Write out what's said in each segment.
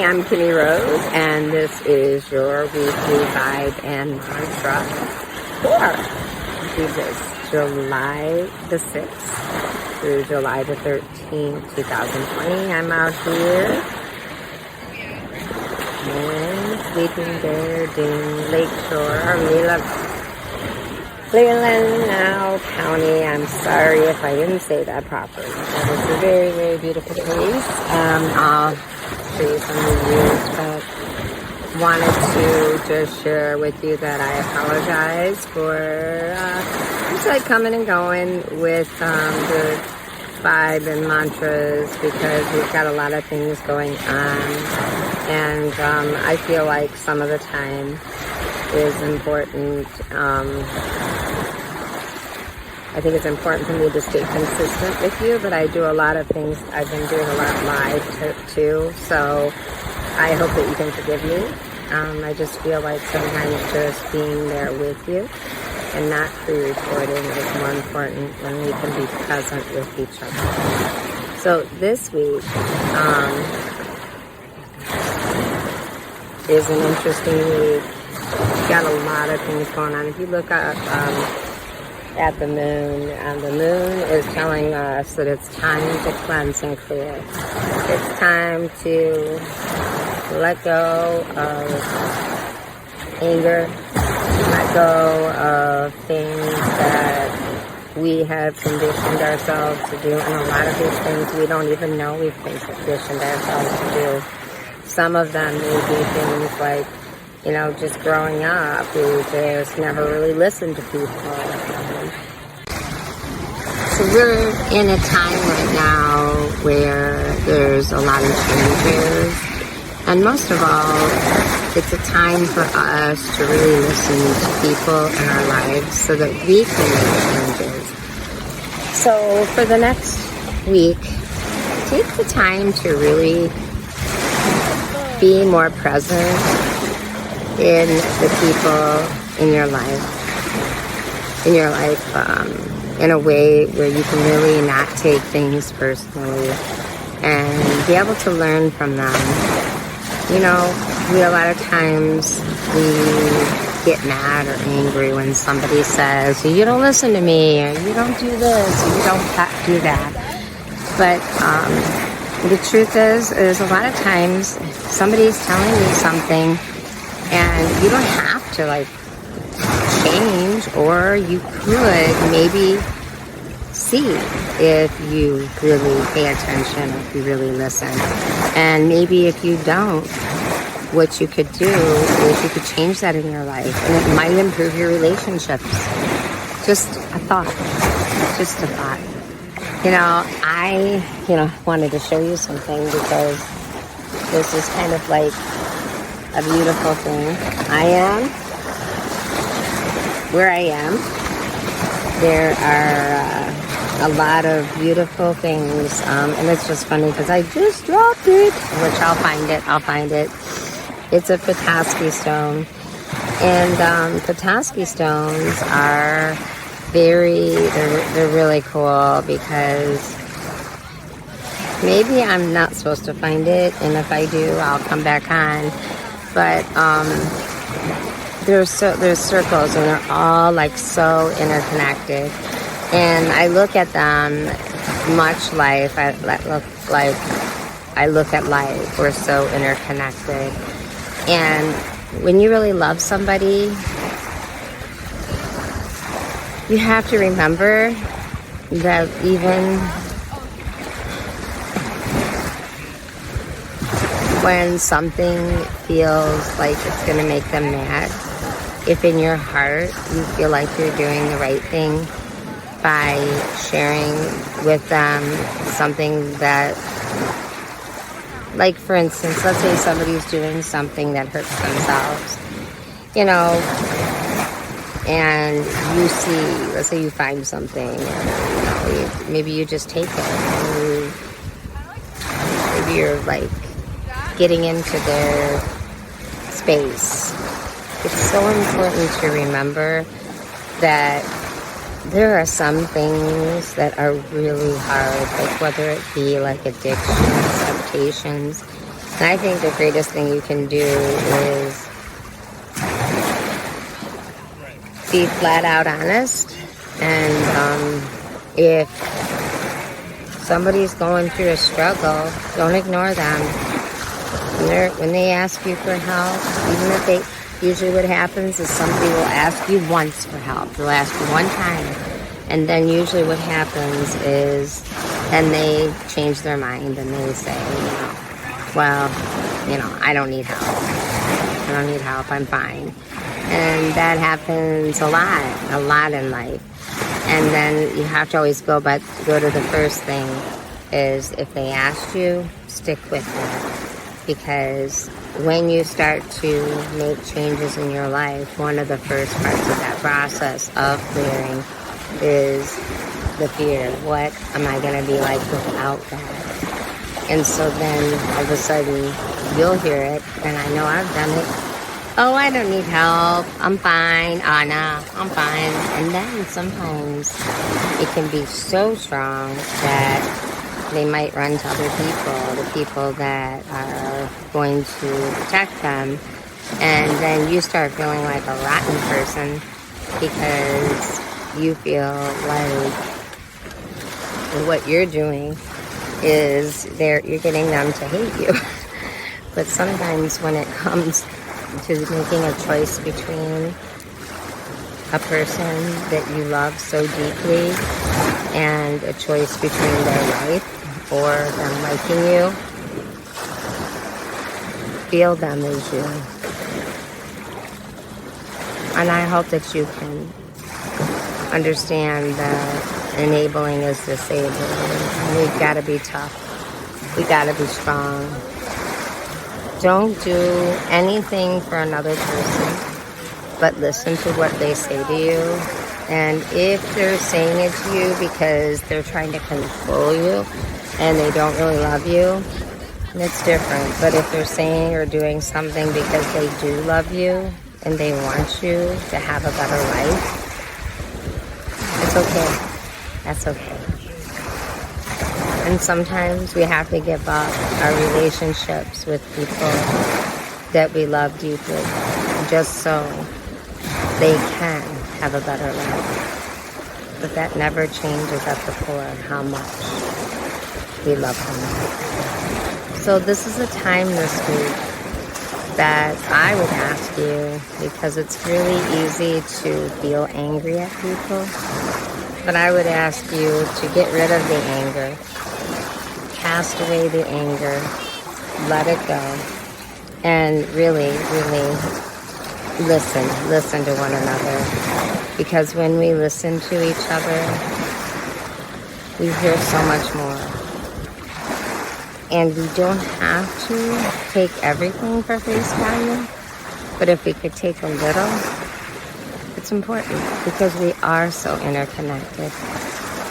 I'm Kimmie Rose, and this is your weekly vibe and mantra for Jesus, July the 6th through July the 13th, 2020. I'm out here in Sleeping Bear Dune Lakeshore, Leland County. I'm sorry if I didn't say that properly. But it's a very, very beautiful place. I'll show you some reviews, but wanted to just share with you that I apologize for just like coming and going with the vibe and mantras, because we've got a lot of things going on, and I feel like some of the time is important. I think it's important for me to stay consistent with you, but I do a lot of things. I've been doing a lot live too, so I hope that you can forgive me. I just feel like sometimes just being there with you and not pre-recording is more important when we can be present with each other. So this week is an interesting week. Got a lot of things going on. If you look up at the moon is telling us that it's time to cleanse and clear. It's time to let go of anger, let go of things that we have conditioned ourselves to do, and a lot of these things we don't even know we've been conditioned ourselves to do. Some of them may be things like, you know, just growing up, we just never really listened to people. So we're in a time right now where there's a lot of changes. And most of all, it's a time for us to really listen to people in our lives so that we can make changes. So for the next week, take the time to really be more present in the people in your life, in a way where you can really not take things personally and be able to learn from them. You know, a lot of times we get mad or angry when somebody says, you don't listen to me, or you don't do this, or you don't do that. But the truth is a lot of times somebody's telling you something and you don't have to like change, or you could maybe see if you really pay attention, if you really listen. And maybe if you don't, what you could do is you could change that in your life, and it might improve your relationships. Just a thought. I wanted to show you something because this is kind of like a beautiful thing. Where I am, there are a lot of beautiful things, and it's just funny because I just dropped it, which I'll find it. It's a Petoskey stone, and Petoskey stones are they're really cool, because maybe I'm not supposed to find it, and if I do, I'll come back on. But there's circles, and they're all like so interconnected. And I look at them much like I look at life. We're so interconnected. And when you really love somebody, you have to remember that even when something feels like it's going to make them mad, if in your heart you feel like you're doing the right thing by sharing with them something that, like for instance, let's say somebody's doing something that hurts themselves, and you see, let's say you find something, and, maybe you just take it, and maybe you're like getting into their space. It's so important to remember that there are some things that are really hard, like whether it be like addictions, temptations, And I think the greatest thing you can do is be flat out honest. And if somebody's going through a struggle, don't ignore them. When they ask you for help, even if they, usually what happens is somebody will ask you once for help. They'll ask you one time. And then usually what happens is then they change their mind and they say, well, I don't need help. I don't need help. I'm fine. And that happens a lot in life. And then you have to always go to the first thing is if they asked you, stick with it. Because when you start to make changes in your life, one of the first parts of that process of clearing is the fear. What am I going to be like without that? And so then all of a sudden you'll hear it, and I know I've done it. Oh, I don't need help. I'm fine. Oh, no, I'm fine. And then sometimes it can be so strong that they might run to other people, the people that are going to protect them. And then you start feeling like a rotten person because you feel like what you're doing is you're getting them to hate you. But sometimes when it comes to making a choice between a person that you love so deeply and a choice between their life or them liking you, feel them as you. And I hope that you can understand that enabling is disabling. And we've got to be tough. We've got to be strong. Don't do anything for another person, but listen to what they say to you. And if they're saying it to you because they're trying to control you and they don't really love you, it's different. But if they're saying or doing something because they do love you and they want you to have a better life, it's okay. That's okay. And sometimes we have to give up our relationships with people that we love deeply just so they can have a better life. But that never changes at the core how much we love them. So this is a time this week that I would ask you, because it's really easy to feel angry at people, but I would ask you to get rid of the anger. Cast away the anger, let it go, and really, really listen to one another. Because when we listen to each other, we hear so much more. And we don't have to take everything for face value, but if we could take a little, it's important because we are so interconnected.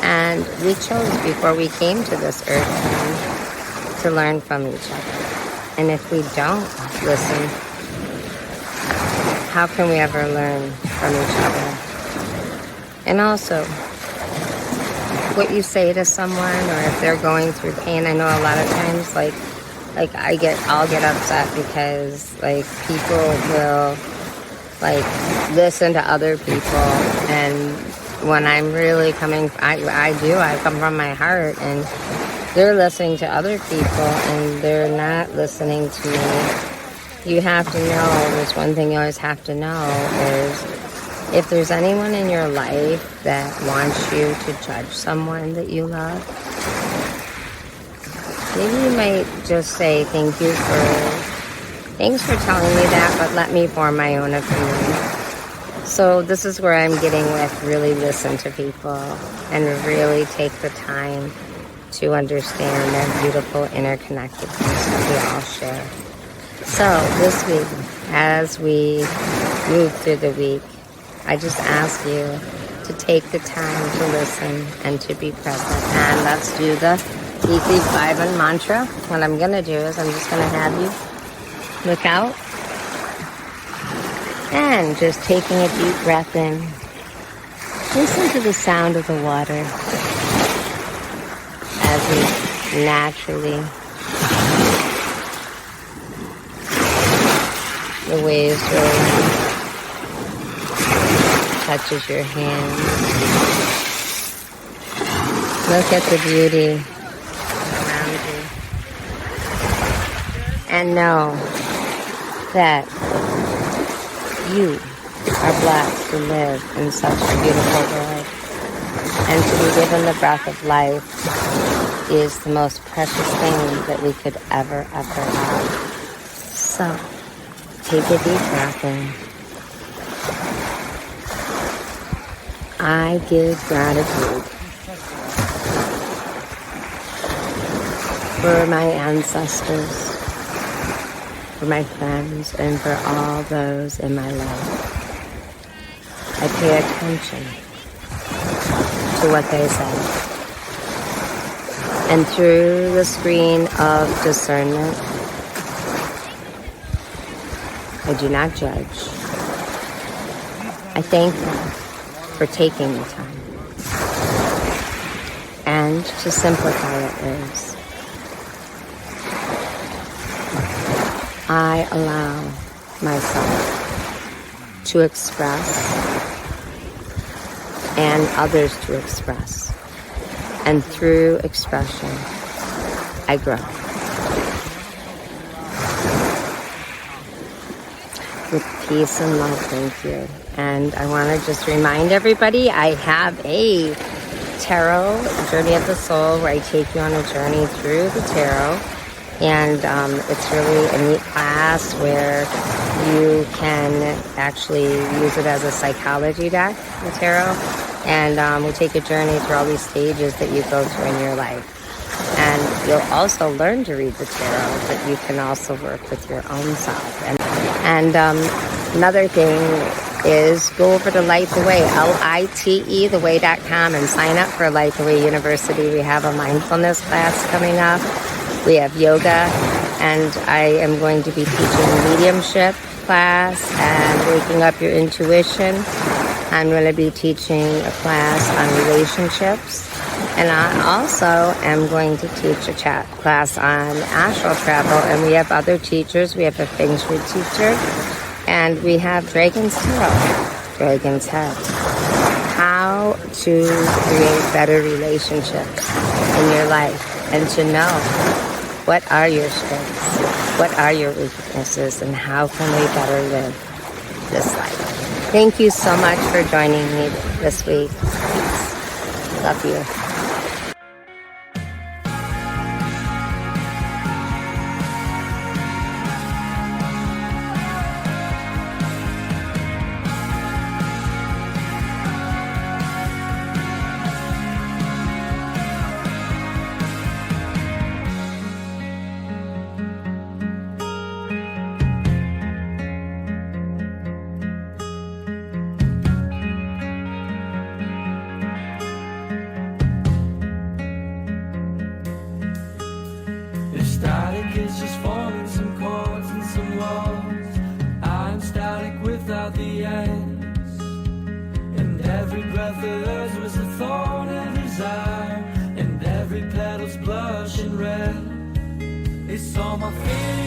And we chose before we came to this earth to learn from each other. And if we don't listen, how can we ever learn from each other? And also, what you say to someone, or if they're going through pain, I know a lot of times, I'll get upset because people will listen to other people, and when I'm really coming, I come from my heart, and they're listening to other people and they're not listening to me. You have to know, there's one thing you always have to know is if there's anyone in your life that wants you to judge someone that you love, maybe you might just say thanks for telling me that, but let me form my own opinion. So this is where I'm getting with really listen to people and really take the time to understand that beautiful interconnectedness that we all share. So this week, as we move through the week, I just ask you to take the time to listen and to be present. And let's do the weekly 5 mantra. What I'm going to do is I'm just going to have you look out and just taking a deep breath in. Listen to the sound of the water as we naturally the waves rolling touches your hand. Look at the beauty around you. And know that you are blessed to live in such a beautiful world. And to be given the breath of life is the most precious thing that we could ever have. So, take a deep breath in. I give gratitude for my ancestors, for my friends, and for all those in my life. I pay attention to what they say. And through the screen of discernment, I do not judge. I thank them for taking the time. And to simplify it is, I allow myself to express and others to express. And through expression, I grow. With peace and love, thank you. And I want to just remind everybody, I have a tarot, Journey of the Soul, where I take you on a journey through the tarot. And it's really a neat class where you can actually use it as a psychology deck, the tarot. And we take a journey through all these stages that you go through in your life. And you'll also learn to read the tarot, but you can also work with your own self. And another thing is go over to Lite the Way, Lite, theway.com, and sign up for Lite the Way University. We have a mindfulness class coming up. We have yoga, and I am going to be teaching a mediumship class and waking up your intuition. I'm going to be teaching a class on relationships, and I also am going to teach a chat class on astral travel, and we have other teachers. We have a Feng Shui teacher, and we have Dragon's Tarot, Dragon's Head. How to create better relationships in your life, and to know what are your strengths, what are your weaknesses, and how can we better live this life. Thank you so much for joining me this week. Peace. Love you. Static is just forming some chords and some walls. I'm static without the ends. And every breath of hers was a thorn in desire. And every petal's blushing red. It's all my fears.